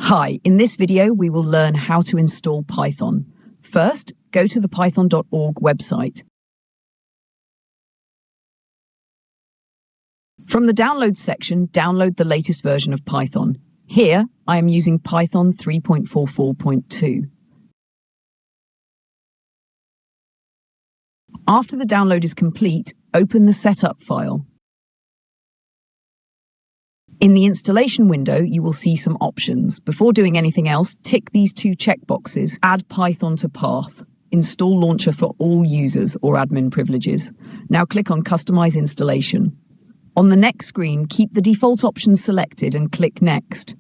Hi, in this video we will learn how to install Python. First, go to the python.org website. From the Downloads section, download the latest version of Python. Here, I am using Python 3.44.2. After the download is complete, open the setup file. In the installation window, you will see some options. Before doing anything else, tick these two checkboxes. Add Python to path. Install launcher for all users or admin privileges. Now click on Customize Installation. On the next screen, keep the default options selected and click Next.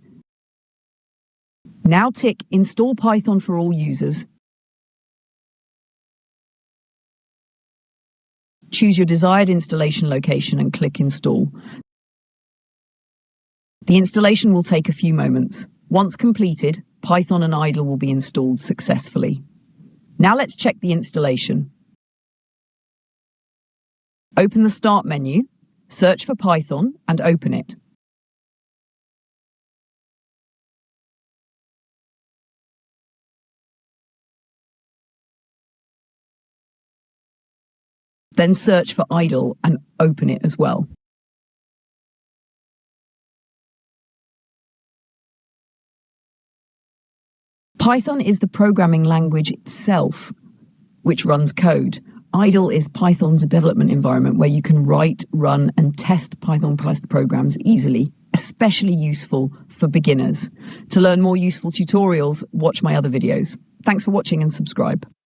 Now tick Install Python for all users. Choose your desired installation location and click Install. The installation will take a few moments. Once completed, Python and idle will be installed successfully. Now let's check the installation. Open the Start menu, search for Python and open it. Then search for idle and open it as well. Python is the programming language itself, which runs code. Idle is Python's development environment where you can write, run, and test Python programs easily, especially useful for beginners. To learn more useful tutorials, watch my other videos. Thanks for watching and subscribe.